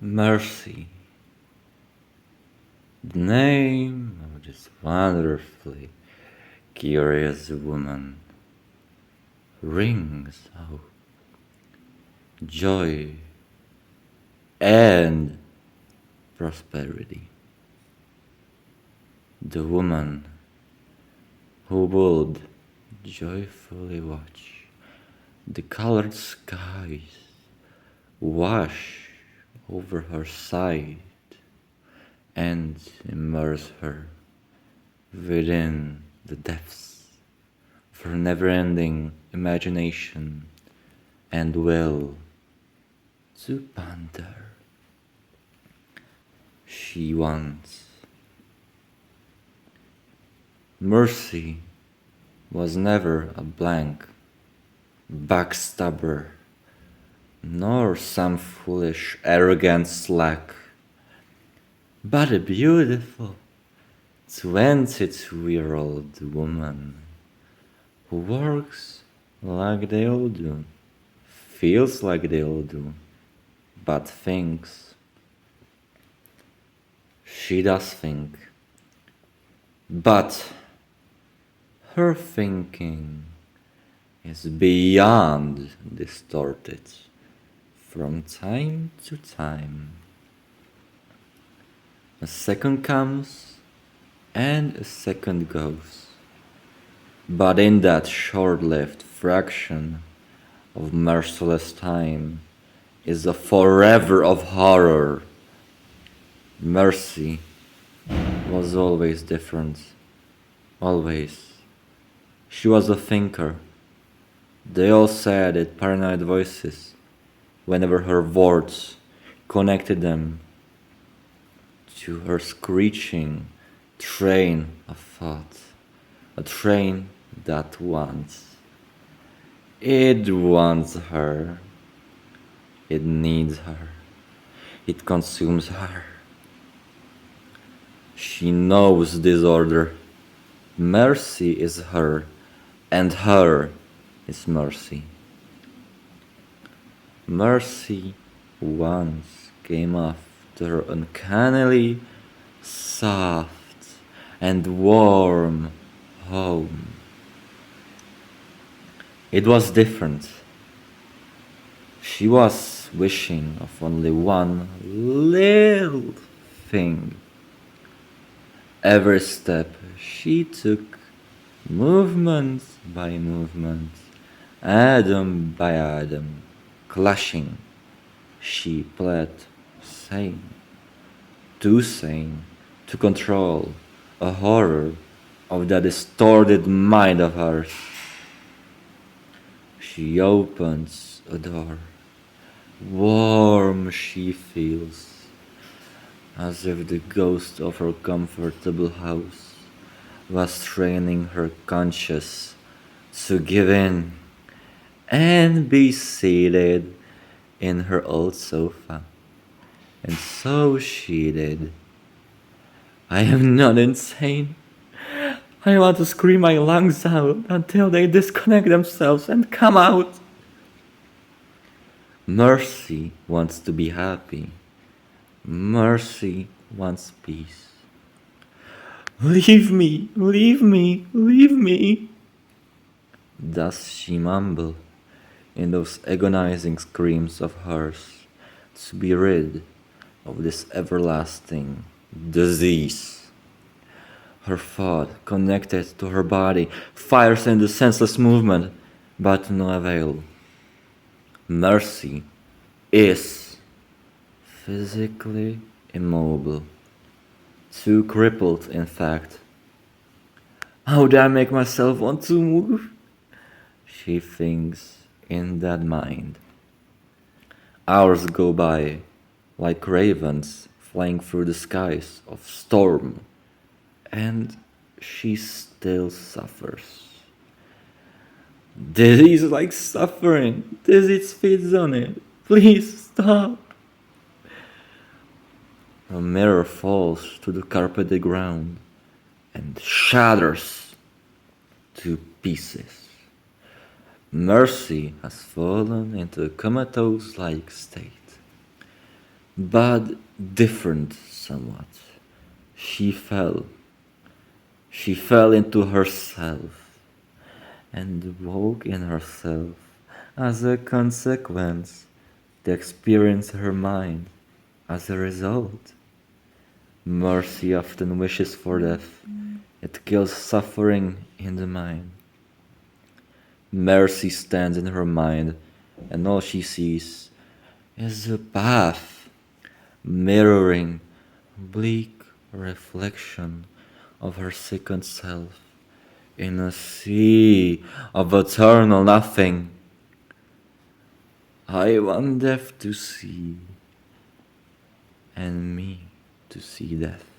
Mercy, the name of this wonderfully curious woman, rings out joy and prosperity. The woman who would joyfully watch the colored skies wash over her side and immerse her within the depths of her never-ending imagination and will to ponder. She wants. Mercy was never a blank backstabber, nor some foolish, arrogant slack, but a beautiful 22-year-old woman who works like they all do, feels like they all do, but thinks. She does think, but her thinking is beyond distorted from time to time. A second comes and a second goes, but in that short-lived fraction of merciless time is a forever of horror. Mercy was always different, always. She was a thinker. They all said it, paranoid voices, whenever her words connected them to her screeching train of thought, a train that wants. It wants her. It needs her. It consumes her. She knows disorder. Mercy is her, and her is mercy. Mercy once came after her uncannily soft and warm home. It was different. She was wishing of only one little thing. Every step she took, movement by movement, atom by atom, clashing, she pled sane, to control a horror of that distorted mind of hers. She opens a door. Warm she feels, as if the ghost of her comfortable house was training her conscience to give in and be seated in her old sofa. And so she did. I am not insane. I want to scream my lungs out until they disconnect themselves and come out. Mercy wants to be happy. Mercy wants peace. Leave me, leave me, leave me. Does she mumble in those agonizing screams of hers to be rid of this everlasting disease? Her thought, connected to her body, fires into senseless movement, but to no avail. Mercy is physically immobile, too crippled, in fact. How do I make myself want to move? She thinks in that mind. Hours go by like ravens flying through the skies of storm, and she still suffers. This is like suffering. This feeds on it. Please stop. A mirror falls to the carpeted ground and shatters to pieces. Mercy has fallen into a comatose-like state. but different somewhat. She fell. She fell into herself and woke in herself as a consequence to experience her mind as a result. Mercy often wishes for death. It kills suffering in the mind. Mercy stands in her mind, and all she sees is a path mirroring bleak reflection of her sickened self in a sea of eternal nothing. I want death to see, and me to see death.